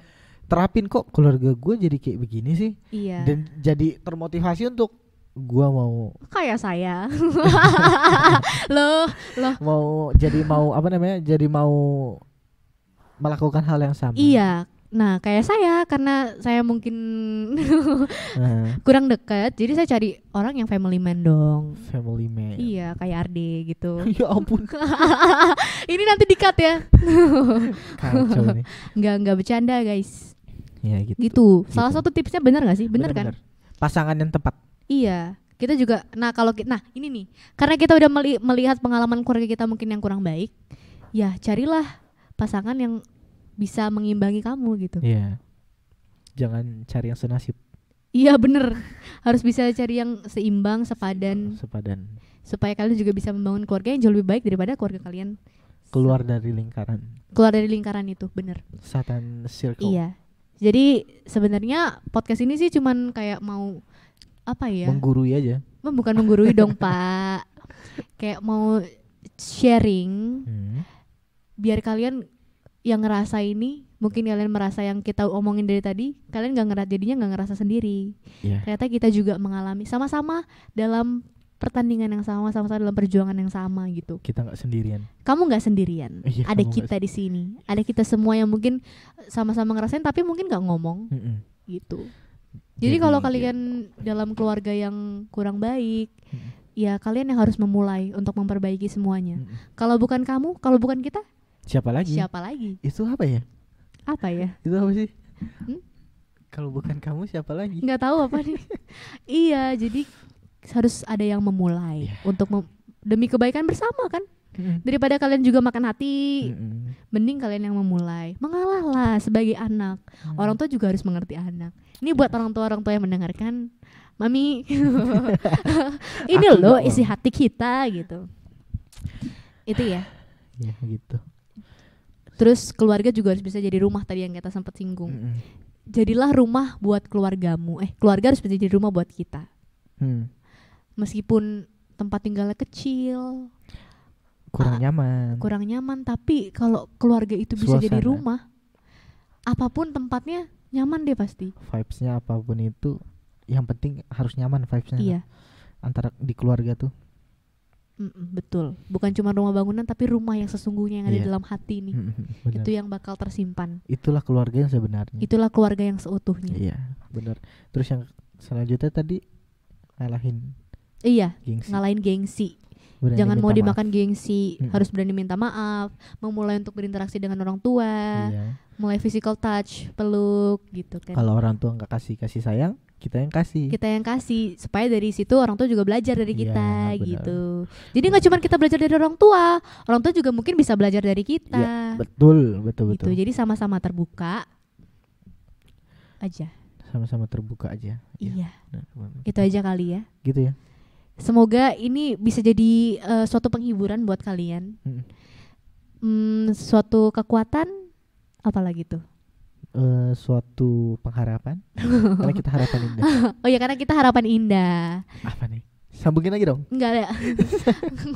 terapin, kok keluarga gue jadi kayak begini sih. Dan jadi termotivasi untuk gua mau kayak saya. loh jadi mau melakukan hal yang sama. Iya, nah kayak saya, karena saya mungkin kurang dekat, jadi saya cari orang yang family man dong. Family man. Iya, kayak Arde gitu. Ya ampun. Ini nanti di-cut ya. Kacau nih. Enggak bercanda guys. Ya gitu. Gitu. Salah satu tipsnya benar gak sih? Benar kan? Pasangan yang tepat. Iya, Kita juga, nah ini nih, karena kita udah melihat pengalaman keluarga kita mungkin yang kurang baik, ya carilah pasangan yang bisa mengimbangi kamu gitu. Iya. Jangan cari yang senasib. Iya bener, harus bisa cari yang seimbang, sepadan, supaya kalian juga bisa membangun keluarga yang jauh lebih baik daripada keluarga kalian Keluar dari lingkaran itu, bener. Satan circle. Iya. Jadi sebenarnya podcast ini sih cuman kayak mau apa ya? Menggurui aja. Bukan menggurui dong, Pak. Kayak mau sharing biar kalian yang ngerasa ini, mungkin kalian merasa yang kita omongin dari tadi, kalian jadinya nggak ngerasa sendiri. Ternyata kita juga mengalami sama-sama dalam pertandingan yang sama dalam perjuangan yang sama gitu. Kita nggak sendirian. Kamu nggak sendirian. Ada kita di sini. Ada kita semua yang mungkin sama-sama ngerasain tapi mungkin nggak ngomong. Gitu. Jadi kalau kalian dalam keluarga yang kurang baik, ya kalian yang harus memulai untuk memperbaiki semuanya. Kalau bukan kamu, kalau bukan kita, siapa lagi? Itu apa ya? Itu apa sih? Kalau bukan kamu siapa lagi? Nggak tahu apa nih. Iya, jadi harus ada yang memulai untuk demi kebaikan bersama kan. Daripada kalian juga makan hati, mending kalian yang memulai. Mengalah lah sebagai anak. Orang tua juga harus mengerti anak. Ini buat orang tua yang mendengarkan, Mami, ini loh isi hati kita gitu. Itu ya. Ya gitu. Terus keluarga juga harus bisa jadi rumah, tadi yang kita sempat singgung. Jadilah rumah buat keluargamu. Keluarga harus bisa jadi rumah buat kita. Meskipun tempat tinggalnya kecil, kurang nyaman, tapi kalau keluarga itu bisa jadi rumah, apapun tempatnya nyaman deh pasti. Vibes-nya apapun itu, yang penting harus nyaman vibes-nya. Iya. Antara di keluarga tuh. Betul. Bukan cuma rumah bangunan, tapi rumah yang sesungguhnya yang ada dalam hati nih. Itu yang bakal tersimpan. Itulah keluarga yang sebenarnya. Itulah keluarga yang seutuhnya. Iya, benar. Terus yang selanjutnya tadi ngalahin. Iya, gengsi. Ngalahin gengsi. Berani Jangan mau dimakan maaf. Gengsi, harus berani minta maaf, memulai untuk berinteraksi dengan orang tua, mulai physical touch, peluk gitu kan. Kalau orang tua nggak kasih sayang, kita yang kasih supaya dari situ orang tua juga belajar dari kita gitu. Jadi nggak cuma kita belajar dari orang tua juga mungkin bisa belajar dari kita. Ya, betul. Gitu. Jadi sama-sama terbuka aja. Iya. Itu aja kali ya. Gitu ya. Semoga ini bisa jadi suatu penghiburan buat kalian. Suatu kekuatan, apalagi tuh? Suatu pengharapan. Karena kita harapan indah. Oh ya, karena kita harapan indah. Apa nih? Sambungin lagi dong. Enggak ada.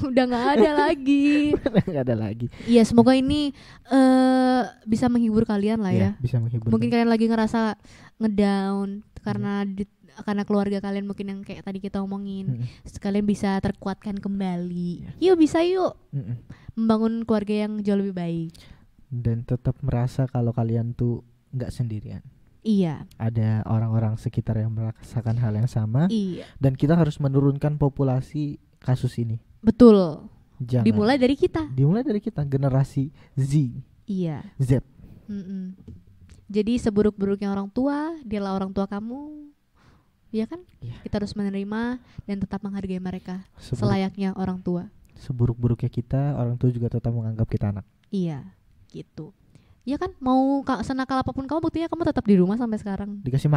Udah nggak ada lagi. Nggak ada lagi. Iya, semoga ini bisa menghibur kalian lah ya. Bisa menghibur. Mungkin kalian lagi ngerasa ngedown karena keluarga kalian mungkin yang kayak tadi kita omongin. Sekalian bisa terkuatkan kembali. Yuk bisa yuk. Membangun keluarga yang jauh lebih baik. Dan tetap merasa kalau kalian tuh nggak sendirian. Iya. Ada orang-orang sekitar yang merasakan hal yang sama. Iya. Dan kita harus menurunkan populasi kasus ini. Betul. Jangan. Dimulai dari kita. Generasi Z. Iya. Z. Jadi seburuk-buruknya orang tua, dialah orang tua kamu. Iya kan? Iya. Kita harus menerima dan tetap menghargai mereka selayaknya orang tua. Seburuk-buruknya kita, orang tua juga tetap menganggap kita anak. Iya, gitu. Ya kan, mau senakal apapun kamu, buktinya kamu tetap di rumah sampai sekarang. Dikasih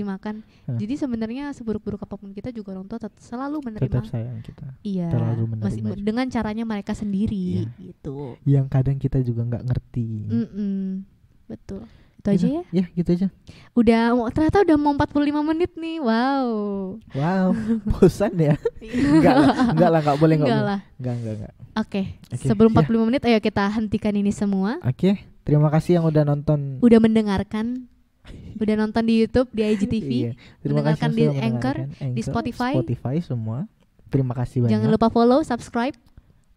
makan. Jadi sebenarnya seburuk-buruk apapun kita juga orang tua selalu menerima. Tetap sayang kita. Iya. Terlalu menerima. Dengan caranya mereka sendiri, gitu. Yang kadang kita juga nggak ngerti. Betul. Itu aja ya? Ya, gitu aja. Ternyata udah mau 45 menit nih. Wow. Bosan ya? Enggak lah, enggak boleh. Enggak. Oke. Sebelum 45 menit, ayo kita hentikan ini semua. Oke. Terima kasih yang udah nonton. Udah mendengarkan. Udah nonton di YouTube, di IGTV. Iya. Terima kasih di Anchor, di Spotify semua. Terima kasih banyak. Jangan lupa follow, subscribe,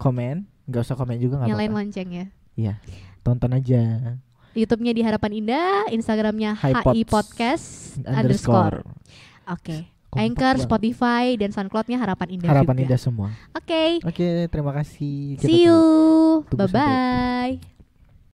komen. Enggak usah komen juga, enggak apa-apa. Nyalain lonceng ya. Iya. Tonton aja. YouTube-nya di Harapan Indah, Instagram-nya HI Podcast _. Oke. Anchor, Spotify, dan SoundCloud-nya Harapan Indah. Harapan juga. Indah semua. Oke, terima kasih. See you. Bye-bye.